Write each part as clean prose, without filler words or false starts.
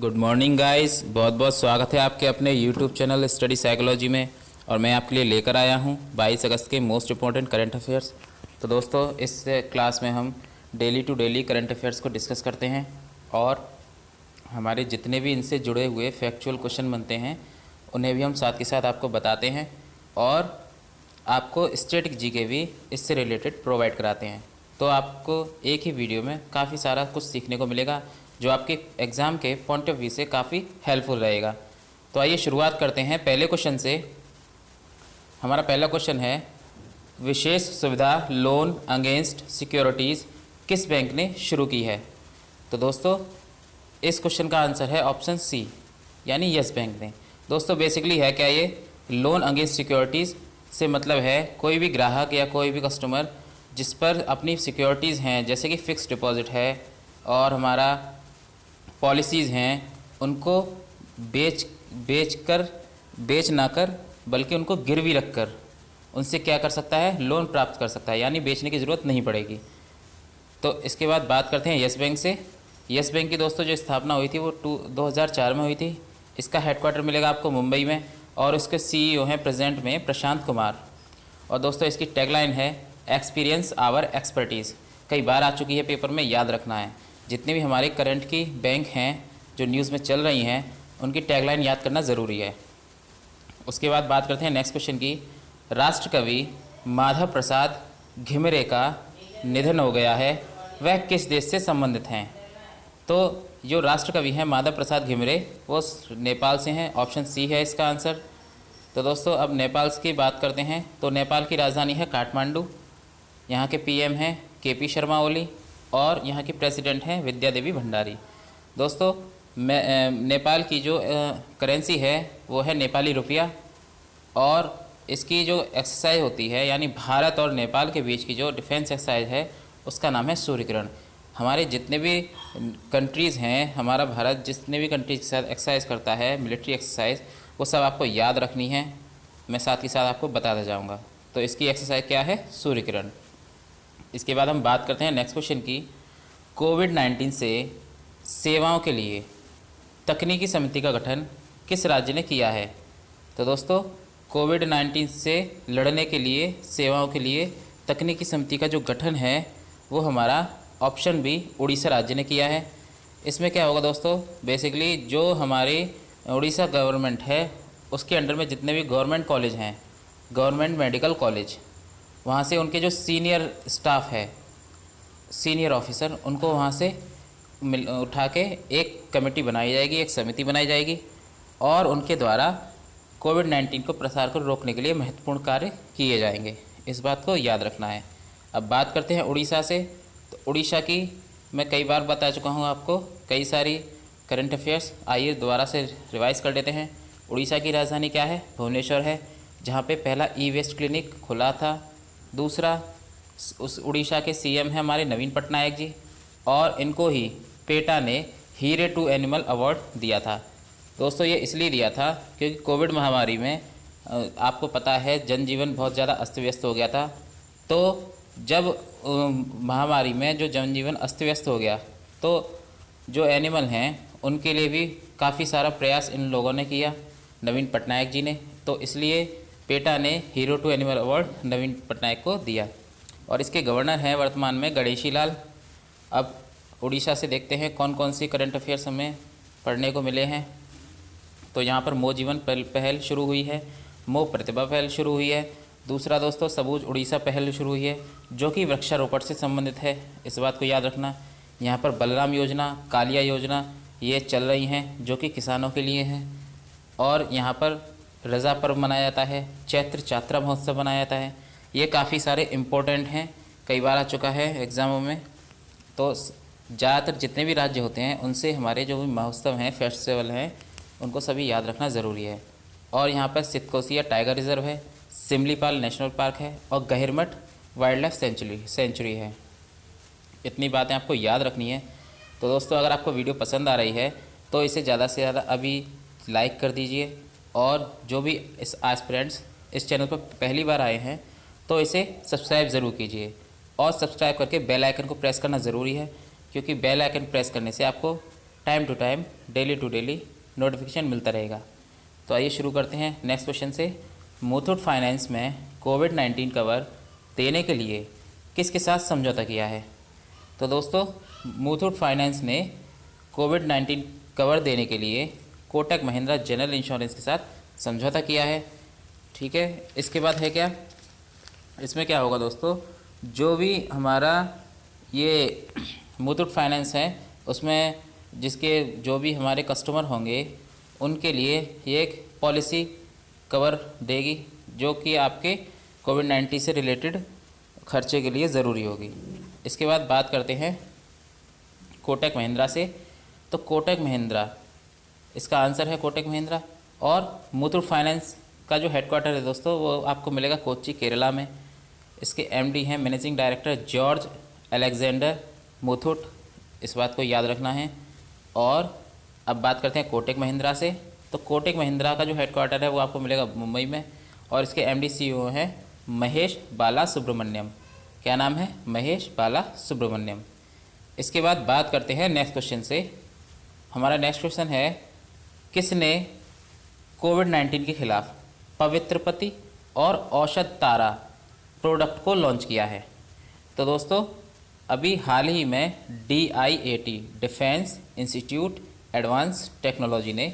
Good morning guys, बहुत बहुत स्वागत है आपके अपने यूट्यूब चैनल स्टडी साइकोलॉजी में। और मैं आपके लिए लेकर आया हूं 22 अगस्त के मोस्ट इंपॉर्टेंट करंट अफेयर्स। तो दोस्तों, इस क्लास में हम daily to daily current affairs को डिस्कस करते हैं और हमारे जितने भी इनसे जुड़े हुए फैक्चुअल क्वेश्चन बनते हैं उन्हें भी हम साथ के साथ आपको बताते हैं और आपको स्टैटिक जीके भी इससे रिलेटेड प्रोवाइड कराते हैं। तो आपको एक ही वीडियो में काफ़ी सारा कुछ सीखने को मिलेगा जो आपके एग्ज़ाम के पॉइंट ऑफ व्यू से काफ़ी हेल्पफुल रहेगा। तो आइए शुरुआत करते हैं पहले क्वेश्चन से। हमारा पहला क्वेश्चन है, विशेष सुविधा लोन अगेंस्ट सिक्योरिटीज़ किस बैंक ने शुरू की है? तो दोस्तों, इस क्वेश्चन का आंसर है ऑप्शन सी, यानी यस बैंक ने। दोस्तों, बेसिकली है क्या ये? लोन अगेंस्ट सिक्योरिटीज़ से मतलब है कोई भी ग्राहक या कोई भी कस्टमर जिस पर अपनी सिक्योरिटीज़ हैं, जैसे कि फ़िक्स डिपॉजिट है और हमारा पॉलिसीज़ हैं, उनको बेच ना कर बल्कि उनको गिरवी रख कर उनसे क्या कर सकता है? लोन प्राप्त कर सकता है, यानी बेचने की ज़रूरत नहीं पड़ेगी। तो इसके बाद बात करते हैं यस बैंक से। यस बैंक की दोस्तों जो स्थापना हुई थी वो 2004 में हुई थी। इसका हेडक्वार्टर मिलेगा आपको मुंबई में और इसके सीईओ हैं प्रेजेंट में प्रशांत कुमार। और दोस्तों, इसकी टैगलाइन है एक्सपीरियंस आवर एक्सपर्टीज़। कई बार आ चुकी है पेपर में, याद रखना है। जितने भी हमारे करंट की बैंक हैं जो न्यूज़ में चल रही हैं उनकी टैगलाइन याद करना ज़रूरी है। उसके बाद बात करते हैं नेक्स्ट क्वेश्चन की। राष्ट्रकवि माधव प्रसाद घिमरे का निधन हो गया है, वह किस देश से संबंधित हैं? तो जो राष्ट्रकवि हैं माधव प्रसाद घिमरे वो नेपाल से हैं, ऑप्शन सी है इसका आंसर। तो दोस्तों, अब नेपाल की बात करते हैं। तो नेपाल की राजधानी है काठमांडू, यहाँ के पीएम हैं केपी शर्मा ओली और यहाँ की प्रेसिडेंट हैं विद्या देवी भंडारी। दोस्तों, नेपाल की जो करेंसी है वो है नेपाली रुपया और इसकी जो एक्सरसाइज होती है, यानी भारत और नेपाल के बीच की जो डिफेंस एक्सरसाइज है उसका नाम है सूर्यकिरण। हमारे जितने भी कंट्रीज़ हैं, हमारा भारत जितने भी कंट्रीज के साथ एक्सरसाइज करता है, मिलिट्री एक्सरसाइज, वो सब आपको याद रखनी है। मैं साथ ही साथ आपको बताता जाऊंगा। तो इसकी एक्सरसाइज क्या है? सूर्यकिरण। इसके बाद हम बात करते हैं नेक्स्ट क्वेश्चन की। कोविड-19 से सेवाओं के लिए तकनीकी समिति का गठन किस राज्य ने किया है? तो दोस्तों, कोविड-19 से लड़ने के लिए, सेवाओं के लिए तकनीकी समिति का जो गठन है वो हमारा ऑप्शन बी उड़ीसा राज्य ने किया है। इसमें क्या होगा दोस्तों? बेसिकली जो हमारी उड़ीसा गवर्नमेंट है उसके अंडर में जितने भी गवर्नमेंट कॉलेज हैं, गवर्नमेंट मेडिकल कॉलेज, वहाँ से उनके जो सीनियर स्टाफ है, सीनियर ऑफिसर, उनको वहाँ से उठा के एक कमेटी बनाई जाएगी, एक समिति बनाई जाएगी और उनके द्वारा कोविड-19 को प्रसार को रोकने के लिए महत्वपूर्ण कार्य किए जाएंगे। इस बात को याद रखना है। अब बात करते हैं उड़ीसा से। तो उड़ीसा की मैं कई बार बता चुका हूँ आपको कई सारी करंट अफेयर्स। आइए दोबारा से रिवाइज कर लेते हैं। उड़ीसा की राजधानी क्या है? भुवनेश्वर है, जहाँ पे पहला ई वेस्ट क्लिनिक खुला था। दूसरा, उस उड़ीसा के सीएम हैं हमारे नवीन पटनायक जी और इनको ही पेटा ने हीरे टू एनिमल अवार्ड दिया था। दोस्तों, ये इसलिए दिया था क्योंकि कोविड महामारी में आपको पता है जनजीवन बहुत ज़्यादा अस्त व्यस्त हो गया था। तो जब महामारी में जो जनजीवन अस्त व्यस्त हो गया तो जो एनिमल हैं उनके लिए भी काफ़ी सारा प्रयास इन लोगों ने किया, नवीन पटनायक जी ने। तो इसलिए पेटा ने हीरो टू एनिमल अवार्ड नवीन पटनायक को दिया और इसके गवर्नर हैं वर्तमान में गणेशी लाल। अब उड़ीसा से देखते हैं कौन कौन सी करंट अफेयर्स हमें पढ़ने को मिले हैं। तो यहाँ पर मो जीवन पहल शुरू हुई है, मो प्रतिभा पहल शुरू हुई है। दूसरा दोस्तों, सबूज उड़ीसा पहल शुरू हुई है जो कि वृक्षारोपण से संबंधित है, इस बात को याद रखना। यहाँ पर बलराम योजना, कालिया योजना ये चल रही हैं जो कि किसानों के लिए हैं। और यहाँ पर रजा पर्व मनाया जाता है, चैत्र चात्रा महोत्सव मनाया जाता है। ये काफ़ी सारे इम्पोर्टेंट हैं, कई बार आ चुका है एग्ज़ामों में। तो ज़्यादातर जितने भी राज्य होते हैं उनसे हमारे जो भी महोत्सव हैं, फेस्टिवल हैं, उनको सभी याद रखना ज़रूरी है। और यहाँ पर सितकोसिया टाइगर रिजर्व है, सिमलीपाल नेशनल पार्क है और गहिरमठ वाइल्ड लाइफ सेंचुरी है। इतनी बातें आपको याद रखनी है। तो दोस्तों, अगर आपको वीडियो पसंद आ रही है तो इसे ज़्यादा से ज़्यादा अभी लाइक कर दीजिए और जो भी इस एस्पिरेंट्स इस चैनल पर पहली बार आए हैं तो इसे सब्सक्राइब ज़रूर कीजिए और सब्सक्राइब करके बेल आइकन को प्रेस करना ज़रूरी है, क्योंकि बेल आइकन प्रेस करने से आपको time to time, daily to daily notification मिलता रहेगा। तो आइए शुरू करते हैं नेक्स्ट क्वेश्चन से। मुथूट फाइनेंस में कोविड-19 कवर देने के लिए किसके साथ समझौता किया है? तो दोस्तों, मुथूट फाइनेंस ने कोविड-19 कवर देने के लिए कोटक महिंद्रा जनरल इंश्योरेंस के साथ समझौता किया है। ठीक है, इसके बाद है क्या, इसमें क्या होगा दोस्तों, जो भी हमारा ये मुथूट फाइनेंस है उसमें जिसके जो भी हमारे कस्टमर होंगे उनके लिए ये एक पॉलिसी कवर देगी जो कि आपके कोविड-19 से रिलेटेड खर्चे के लिए ज़रूरी होगी। इसके बाद बात करते हैं कोटक महिंद्रा से। तो कोटक महिंद्रा, इसका आंसर है कोटक महिंद्रा। और मुथूट फाइनेंस का जो हेडक्वार्टर है दोस्तों वो आपको मिलेगा कोच्चि, केरला में। इसके एमडी हैं managing director George Alexander Muthoot, इस बात को याद रखना है। और अब बात करते हैं कोटक महिंद्रा से। तो कोटक महिंद्रा का जो हेडक्वार्टर है वो आपको मिलेगा मुंबई में और इसके एमडी सीईओ हैं महेश बाला सुब्रमण्यम। क्या नाम है? महेश बाला सुब्रमण्यम। इसके बाद बात करते हैं नेक्स्ट क्वेश्चन से। हमारा नेक्स्ट क्वेश्चन है, किसने कोविड-19 के खिलाफ पवित्रपति और औषध तारा प्रोडक्ट को लॉन्च किया है? तो दोस्तों, अभी हाल ही में DIAT defence institute advance technology ने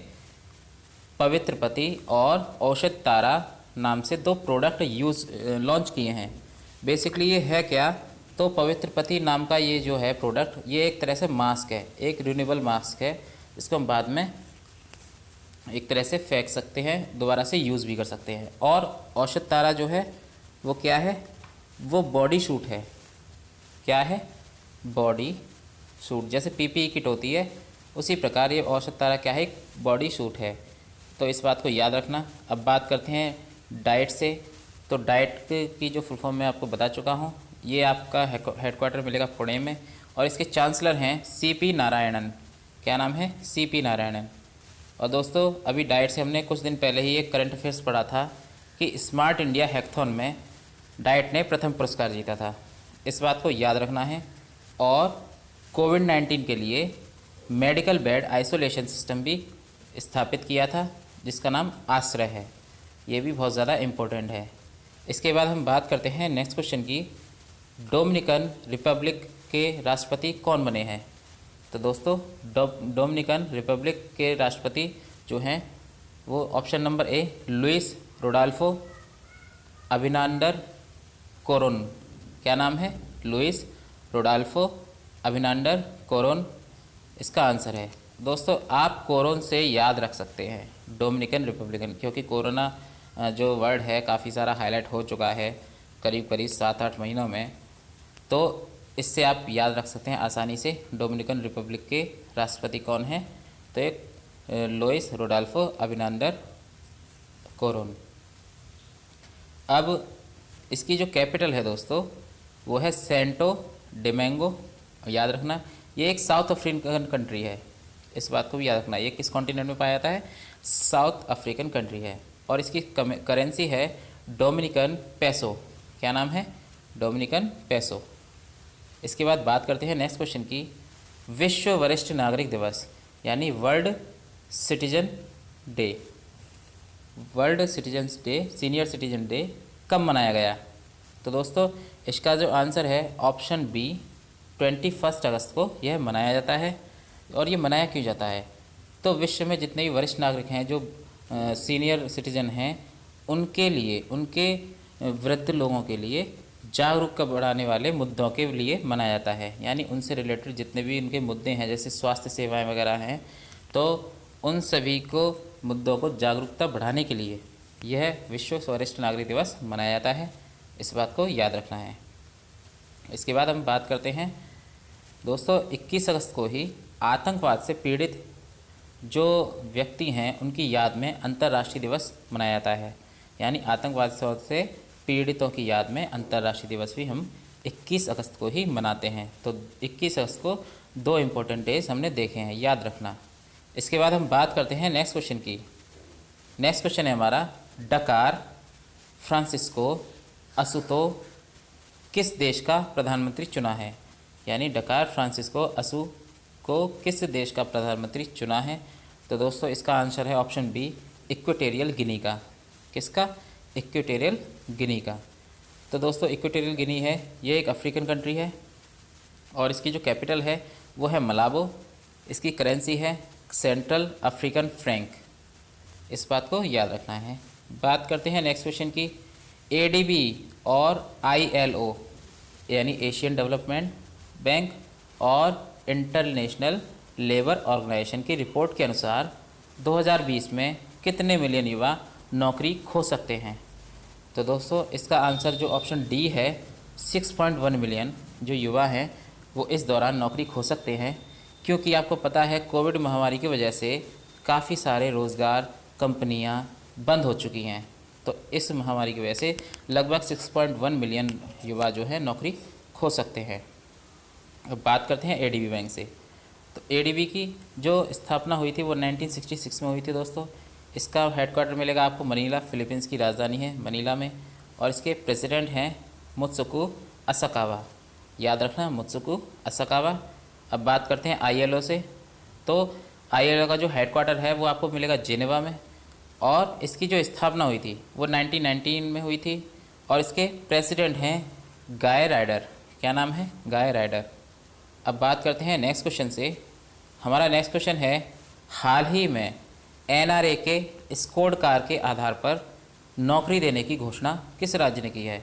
पवित्रपति और औषध तारा नाम से 2 प्रोडक्ट लॉन्च किए हैं। बेसिकली ये है क्या, तो पवित्रपति नाम का ये जो है प्रोडक्ट, ये एक तरह से मास्क है, एक रिन्यूएबल मास्क है। इसको हम बाद में एक तरह से फेंक सकते हैं, दोबारा से यूज़ भी कर सकते हैं। और औषध तारा जो है वो क्या है, वो बॉडी सूट है। क्या है? Body suit. जैसे PPE किट होती है उसी प्रकार ये औषध तारा क्या है, एक बॉडी सूट है। तो इस बात को याद रखना। अब बात करते हैं डाइट से। तो डाइट की जो फुल फॉर्म मैं आपको बता चुका हूँ। ये आपका हेडक्वार्टर मिलेगा पुणे में और इसके चांसलर हैं CP नारायणन। क्या नाम है? CP नारायणन। और दोस्तों, अभी डाइट से हमने कुछ दिन पहले ही एक करंट अफेयर्स पढ़ा था कि स्मार्ट इंडिया हैकाथॉन में डाइट ने प्रथम पुरस्कार जीता था। इस बात को याद रखना है। और कोविड-19 के लिए मेडिकल बेड आइसोलेशन सिस्टम भी स्थापित किया था जिसका नाम आश्रय है। ये भी बहुत ज़्यादा इम्पोर्टेंट है। इसके बाद हम बात करते हैं नेक्स्ट क्वेश्चन की, डोमिनिकन रिपब्लिक के राष्ट्रपति कौन बने हैं? तो दोस्तों, डोमिनिकन रिपब्लिक के राष्ट्रपति जो हैं वो ऑप्शन नंबर A लुइस रोडाल्फो अभिनांडर कोरोन। क्या नाम है? लुइस रोडाल्फो अभिनांडर कोरोन इसका आंसर है। दोस्तों, आप कोरोन से याद रख सकते हैं डोमिनिकन रिपब्लिकन, क्योंकि कोरोना जो वर्ड है काफ़ी सारा हाईलाइट हो चुका है करीब करीब 7-8 महीनों में। तो इससे आप याद रख सकते हैं आसानी से डोमिनिकन रिपब्लिक के राष्ट्रपति कौन हैं। तो एक लुइस रोडाल्फो अभिनांडर कोरोन। अब इसकी जो कैपिटल है दोस्तों वो है सेंटो डोमिंगो। याद रखना, ये एक साउथ अफ्रीकन कंट्री है। इस बात को भी याद रखना। ये किस कॉन्टिनेंट में पाया जाता है? साउथ अफ्रीकन कंट्री है। और इसकी करेंसी है डोमिनिकन पेसो। क्या नाम है? Dominican peso. इसके बाद बात करते हैं नेक्स्ट क्वेश्चन की, विश्व वरिष्ठ नागरिक दिवस यानी world citizen day, world citizens day, senior citizen day कब मनाया गया? तो दोस्तों, इसका जो आंसर है ऑप्शन B 21 अगस्त को यह मनाया जाता है। और ये मनाया क्यों जाता है? तो विश्व में जितने भी वरिष्ठ नागरिक हैं, जो सीनियर सिटीजन हैं, उनके लिए, उनके वृद्ध लोगों के लिए जागरूकता बढ़ाने वाले मुद्दों के लिए मनाया जाता है। यानी उनसे रिलेटेड जितने भी उनके मुद्दे हैं, जैसे स्वास्थ्य सेवाएं वगैरह हैं, तो उन सभी को मुद्दों को जागरूकता बढ़ाने के लिए यह विश्व वरिष्ठ नागरिक दिवस मनाया जाता है। इस बात को याद रखना है। इसके बाद हम बात करते हैं दोस्तों, 21 अगस्त को ही आतंकवाद से पीड़ित जो व्यक्ति हैं उनकी याद में अंतर्राष्ट्रीय दिवस मनाया जाता है। यानी आतंकवाद से पीड़ितों की याद में अंतर्राष्ट्रीय दिवस भी हम 21 अगस्त को ही मनाते हैं। तो 21 अगस्त को 2 इम्पोर्टेंट डेज हमने देखे हैं, याद रखना। इसके बाद हम बात करते हैं नेक्स्ट क्वेश्चन की। नेक्स्ट क्वेश्चन है हमारा, डकार फ्रांसिस्को असुतो किस देश का प्रधानमंत्री चुना है? यानी डकार फ्रांसिस्को असु को किस देश का प्रधानमंत्री चुना है? तो दोस्तों इसका आंसर है ऑप्शन बी, इक्वेटोरियल गिनी का। किसका? इक्वेटोरियल गिनी का। तो दोस्तों इक्वेटोरियल गिनी है, ये एक अफ्रीकन कंट्री है और इसकी जो कैपिटल है वो है मलाबो। इसकी करेंसी है सेंट्रल अफ्रीकन फ्रैंक। इस बात को याद रखना है। बात करते हैं नेक्स्ट क्वेश्चन की। एडीबी और आईएलओ यानी एशियन डेवलपमेंट बैंक और इंटरनेशनल लेबर ऑर्गेनाइजेशन की रिपोर्ट के अनुसार 2020 में कितने मिलियन युवा नौकरी खो सकते हैं? तो दोस्तों इसका आंसर जो ऑप्शन डी है, 6.1 मिलियन जो युवा हैं वो इस दौरान नौकरी खो सकते हैं, क्योंकि आपको पता है कोविड महामारी की वजह से काफ़ी सारे रोज़गार कंपनियां बंद हो चुकी हैं। तो इस महामारी की वजह से लगभग 6.1 मिलियन युवा जो है नौकरी खो सकते हैं। अब बात करते हैं एडीबी बैंक से। तो एडीबी की जो स्थापना हुई थी वो 1966 में हुई थी दोस्तों। इसका हेडक्वार्टर मिलेगा आपको मनीला, फिलीपींस की राजधानी है मनीला में, और इसके प्रेसिडेंट हैं मुत्सुको असाकावा। याद रखना, मुत्सुको असाकावा। अब बात करते हैं आईएलओ से। तो आईएलओ का जो हेडक्वार्टर है वो आपको मिलेगा जेनेवा में, और इसकी जो स्थापना हुई थी वो 1919 में हुई थी, और इसके प्रेसिडेंट हैं गाय राइडर। क्या नाम है? गाय राइडर। अब बात करते हैं नेक्स्ट क्वेश्चन से। हमारा नेक्स्ट क्वेश्चन है, हाल ही में एनआरए के स्कोर कार्ड के आधार पर नौकरी देने की घोषणा किस राज्य ने की है?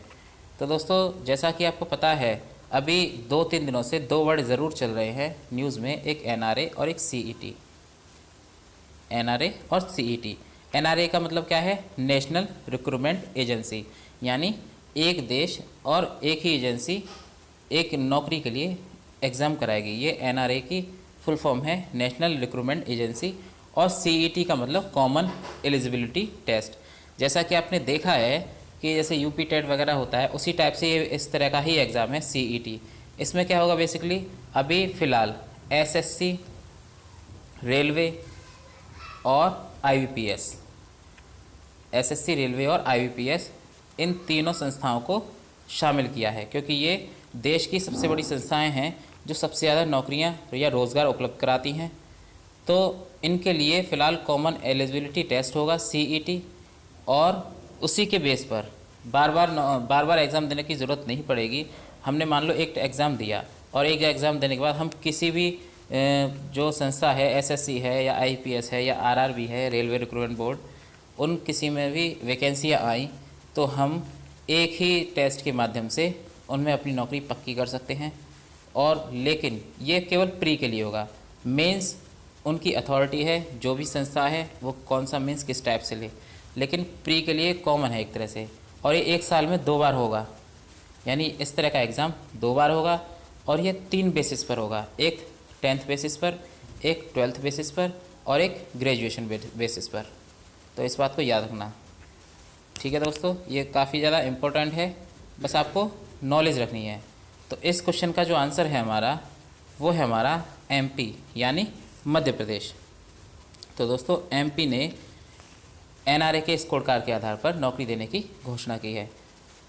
तो दोस्तों जैसा कि आपको पता है अभी 2-3 दिनों से 2 वर्ड ज़रूर चल रहे हैं न्यूज़ में, एक एनआरए और एक सीईटी। एनआरए और सीईटी। एनआरए का मतलब क्या है? नेशनल रिक्रूटमेंट एजेंसी, यानी एक देश और एक ही एजेंसी एक नौकरी के लिए एग्ज़ाम कराएगी। ये एनआरए की फुल फॉर्म है, नेशनल रिक्रूटमेंट एजेंसी। और सीईटी का मतलब कॉमन एलिजिबिलिटी टेस्ट। जैसा कि आपने देखा है कि जैसे यूपी टेट वगैरह होता है, उसी टाइप से ये इस तरह का ही एग्ज़ाम है सीईटी। इसमें क्या होगा बेसिकली, अभी फ़िलहाल एसएससी, रेलवे और आईबीपीएस, एसएससी, रेलवे और आईबीपीएस, इन तीनों संस्थाओं को शामिल किया है, क्योंकि ये देश की सबसे बड़ी संस्थाएं हैं जो सबसे ज़्यादा नौकरियां या रोज़गार उपलब्ध कराती हैं। तो इनके लिए फ़िलहाल कॉमन एलिजिबिलिटी टेस्ट होगा सीईटी, और उसी के बेस पर बार बार एग्ज़ाम देने की ज़रूरत नहीं पड़ेगी। हमने मान लो एक एग्ज़ाम दिया और एक एग्ज़ाम देने के बाद हम किसी भी जो संस्था है, एसएससी है या आईपीएस है या आरआरबी है, रेलवे रिक्रूटमेंट बोर्ड, उन किसी में भी वैकेंसियाँ आई तो हम एक ही टेस्ट के माध्यम से उनमें अपनी नौकरी पक्की कर सकते हैं। और लेकिन ये केवल प्री के लिए होगा। मेंस उनकी अथॉरिटी है, जो भी संस्था है वो कौन सा मेंस किस टाइप से ले, लेकिन प्री के लिए कॉमन है एक तरह से। और ये 1 साल में 2 बार होगा, यानी इस तरह का एग्ज़ाम 2 बार होगा, और ये 3 बेसिस पर होगा, एक 10th बेसिस पर, एक 12th बेसिस पर और एक ग्रेजुएशन बेसिस पर। तो इस बात को याद रखना, ठीक है दोस्तों। ये काफ़ी ज़्यादा इम्पोर्टेंट है, बस आपको नॉलेज रखनी है। तो इस क्वेश्चन का जो आंसर है हमारा, वो है हमारा एमपी यानी मध्य प्रदेश। तो दोस्तों एमपी ने एनआरए के स्कोर कार्ड के आधार पर नौकरी देने की घोषणा की है।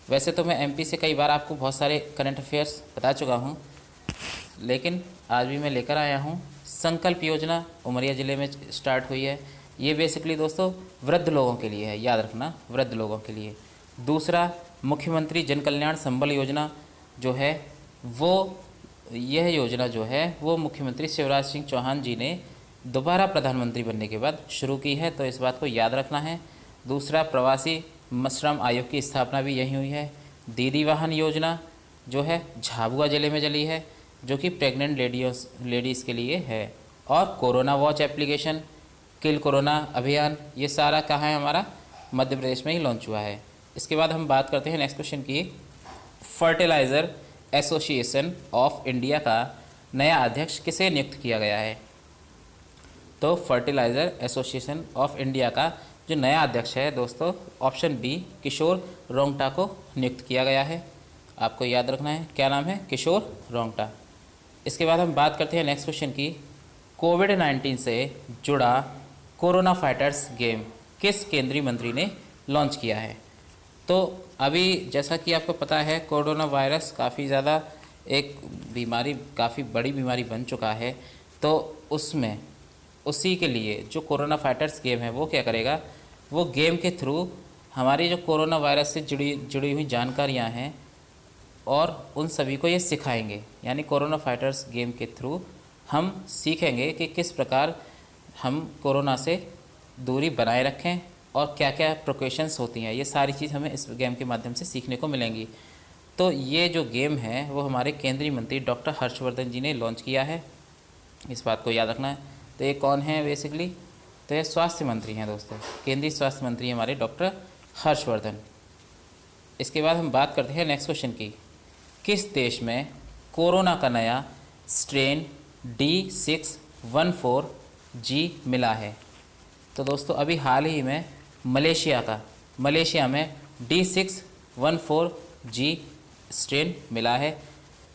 वैसे तो मैं एमपी से कई बार आपको बहुत सारे करंट अफेयर्स बता चुका हूँ, लेकिन आज भी मैं लेकर आया हूँ संकल्प योजना, उमरिया ज़िले में स्टार्ट हुई है। ये बेसिकली दोस्तों वृद्ध लोगों के लिए है, याद रखना, वृद्ध लोगों के लिए। दूसरा, मुख्यमंत्री जन कल्याण संबल योजना जो है वो, यह योजना जो है वो मुख्यमंत्री शिवराज सिंह चौहान जी ने दोबारा प्रधानमंत्री बनने के बाद शुरू की है, तो इस बात को याद रखना है। दूसरा, प्रवासी श्रम आयोग की स्थापना भी यही हुई है। दीदी वाहन योजना जो है झाबुआ ज़िले में चली है, जो कि प्रेग्नेंट लेडीज़ के लिए है। और corona watch application, kill corona अभियान, ये सारा कहाँ है? हमारा मध्य प्रदेश में ही लॉन्च हुआ है। इसके बाद हम बात करते हैं नेक्स्ट क्वेश्चन की। फर्टिलाइज़र एसोसिएशन ऑफ इंडिया का नया अध्यक्ष किसे नियुक्त किया गया है? तो फर्टिलाइज़र एसोसिएशन ऑफ इंडिया का जो नया अध्यक्ष है दोस्तों, ऑप्शन बी, किशोर रोंगटा को नियुक्त किया गया है। आपको याद रखना है, क्या नाम है? किशोर रोंगटा। इसके बाद हम बात करते हैं नेक्स्ट क्वेश्चन की। कोविड-19 से जुड़ा कोरोना फाइटर्स गेम किस केंद्रीय मंत्री ने लॉन्च किया है? तो अभी जैसा कि आपको पता है कोरोना वायरस काफ़ी ज़्यादा एक बीमारी, काफ़ी बड़ी बीमारी बन चुका है, तो उसमें उसी के लिए जो कोरोना फाइटर्स गेम है वो क्या करेगा, वो गेम के थ्रू हमारी जो कोरोना वायरस से जुड़ी हुई जानकारियां हैं और उन सभी को ये सिखाएंगे। यानी कोरोना फाइटर्स गेम के थ्रू हम सीखेंगे कि किस प्रकार हम कोरोना से दूरी बनाए रखें और क्या क्या प्रिकॉशंस होती हैं, ये सारी चीज़ हमें इस गेम के माध्यम से सीखने को मिलेंगी। तो ये जो गेम है वो हमारे केंद्रीय मंत्री डॉक्टर हर्षवर्धन जी ने लॉन्च किया है, इस बात को याद रखना है। तो ये कौन है बेसिकली, तो ये स्वास्थ्य मंत्री हैं दोस्तों, केंद्रीय स्वास्थ्य मंत्री हमारे डॉक्टर हर्षवर्धन। इसके बाद हम बात करते हैं नेक्स्ट क्वेश्चन की, किस देश में कोरोना का नया स्ट्रेन D614G मिला है। तो दोस्तों अभी हाल ही में मलेशिया में D614G स्ट्रेन मिला है,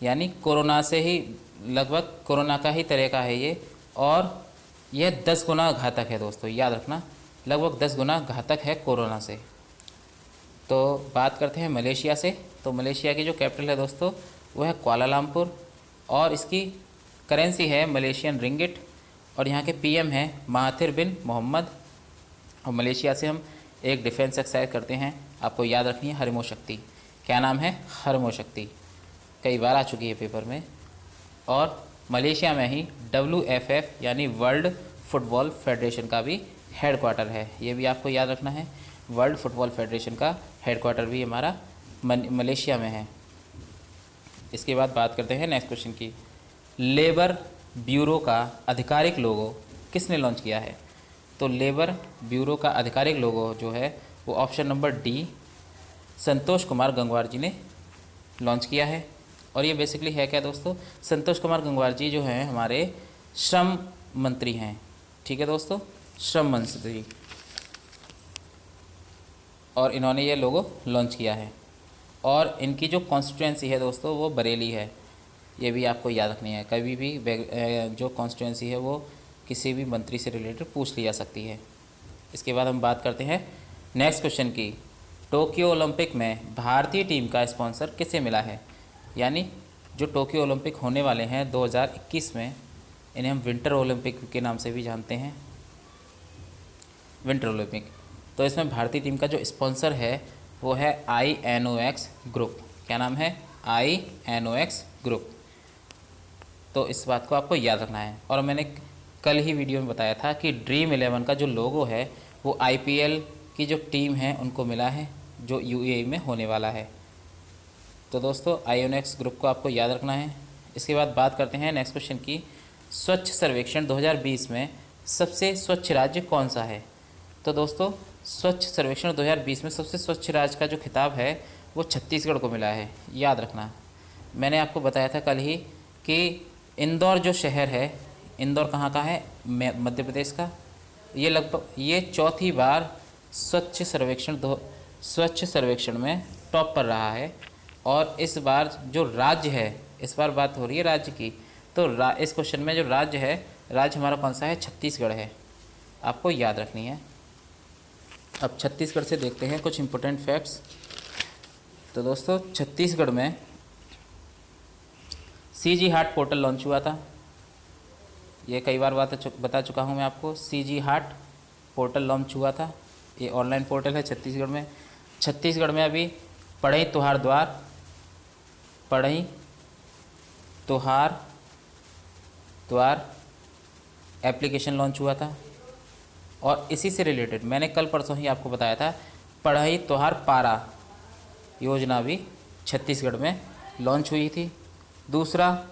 यानी कोरोना से ही लगभग कोरोना का ही तरह का है ये, और यह 10 गुना घातक है दोस्तों, याद रखना, लगभग 10 गुना घातक है कोरोना से। तो बात करते हैं मलेशिया से। तो मलेशिया की जो कैपिटल है दोस्तों वो है कुआलालंपुर, और इसकी करेंसी है मलेशियन रिंगिट, और यहाँ के पीएम हैं महाथिर बिन मोहम्मद। और मलेशिया से हम एक डिफेंस एक्सरसाइज करते हैं, आपको याद रखनी है, हरमो शक्ति। क्या नाम है, हरमो शक्ति, कई बार आ चुकी है पेपर में। और मलेशिया में ही WFF यानी वर्ल्ड फुटबॉल फेडरेशन का भी हेडक्वार्टर है, ये भी आपको याद रखना है। वर्ल्ड फुटबॉल फेडरेशन का हेडक्वार्टर भी हमारा मलेशिया में है। इसके बाद बात करते हैं नेक्स्ट क्वेश्चन की, लेबर ब्यूरो का आधिकारिक लोगो किसने लॉन्च किया है। तो लेबर ब्यूरो का आधिकारिक लोगो जो है वो option number D Santosh Kumar Gangwar जी ने लॉन्च किया है। और ये बेसिकली है क्या दोस्तों, संतोष कुमार गंगवार जी जो हैं हमारे श्रम मंत्री हैं, ठीक है दोस्तों, श्रम मंत्री, और इन्होंने ये लोगो लॉन्च किया है। और इनकी जो कॉन्स्टिट्यूएंसी है दोस्तों वो बरेली है, ये भी आपको याद रखनी है, कभी भी जो कॉन्स्टिट्यूएंसी है वो किसी भी मंत्री से रिलेटेड पूछ ली जा सकती है। इसके बाद हम बात करते हैं नेक्स्ट क्वेश्चन की, टोक्यो ओलंपिक में भारतीय टीम का स्पॉन्सर किसे मिला है। यानी जो टोक्यो ओलंपिक होने वाले हैं 2021 में, इन्हें हम विंटर ओलंपिक के नाम से भी जानते हैं, विंटर ओलंपिक। तो इसमें भारतीय टीम का जो स्पॉन्सर है वो है INOX ग्रुप। क्या नाम है, INOX ग्रुप। तो इस बात को आपको याद रखना है। और मैंने कल ही वीडियो में बताया था कि ड्रीम 11 का जो लोगो है वो IPL की जो टीम है उनको मिला है, जो UAE में होने वाला है। तो दोस्तों INOX ग्रुप को आपको याद रखना है। इसके बाद बात करते हैं नेक्स्ट क्वेश्चन की, स्वच्छ सर्वेक्षण 2020 में सबसे स्वच्छ राज्य कौन सा है। तो दोस्तों स्वच्छ सर्वेक्षण 2020 में सबसे स्वच्छ राज्य का जो खिताब है वो छत्तीसगढ़ को मिला है, याद रखना। मैंने आपको बताया था कल ही कि इंदौर जो शहर है, इंदौर कहाँ का है, मध्य प्रदेश का, ये लगभग ये चौथी बार स्वच्छ सर्वेक्षण में टॉप पर रहा है। और इस बार जो राज्य है, इस बार बात हो रही है राज्य की, तो इस क्वेश्चन में जो राज्य है, राज्य हमारा कौन सा है, छत्तीसगढ़ है, आपको याद रखनी है। अब छत्तीसगढ़ से देखते हैं कुछ इम्पोर्टेंट फैक्ट्स। तो दोस्तों छत्तीसगढ़ में CG हार्ट पोर्टल लॉन्च हुआ था, ये कई बार बता चुका हूँ मैं आपको। CG हार्ट पोर्टल लॉन्च हुआ था, ये ऑनलाइन पोर्टल है छत्तीसगढ़ में। छत्तीसगढ़ में अभी पढ़ई तुहार द्वार एप्लीकेशन लॉन्च हुआ था। और इसी से रिलेटेड मैंने कल परसों ही आपको बताया था, पढ़ई तुहार पारा योजना भी छत्तीसगढ़ में लॉन्च हुई थी। दूसरा,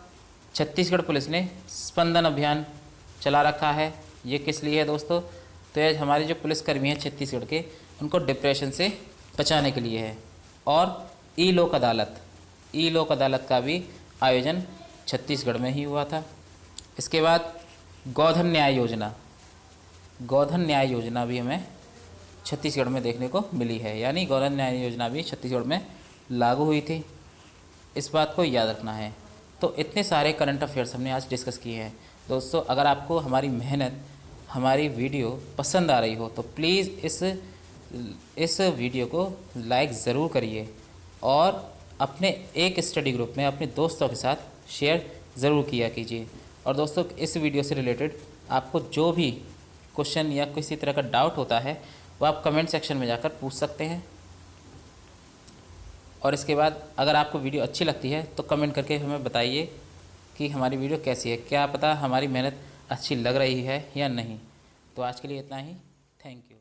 छत्तीसगढ़ पुलिस ने स्पंदन अभियान चला रखा है, ये किस लिए है दोस्तों, तो ये हमारे जो पुलिसकर्मी हैं छत्तीसगढ़ के, उनको डिप्रेशन से बचाने के लिए है। और ई लोक अदालत का भी आयोजन छत्तीसगढ़ में ही हुआ था। इसके बाद गोधन न्याय योजना भी हमें छत्तीसगढ़ में देखने को मिली है, यानी गोधन न्याय योजना भी छत्तीसगढ़ में लागू हुई थी, इस बात को याद रखना है। तो इतने सारे करंट अफेयर्स हमने आज डिस्कस किए हैं दोस्तों। अगर आपको हमारी मेहनत, हमारी वीडियो पसंद आ रही हो तो प्लीज़ इस वीडियो को लाइक ज़रूर करिए और अपने एक स्टडी ग्रुप में अपने दोस्तों के साथ शेयर ज़रूर किया कीजिए। और दोस्तों इस वीडियो से रिलेटेड आपको जो भी क्वेश्चन या किसी तरह का डाउट होता है वो आप कमेंट सेक्शन में जाकर पूछ सकते हैं। और इसके बाद अगर आपको वीडियो अच्छी लगती है तो कमेंट करके हमें बताइए कि हमारी वीडियो कैसी है, क्या पता हमारी मेहनत अच्छी लग रही है या नहीं। तो आज के लिए इतना ही। Thank you.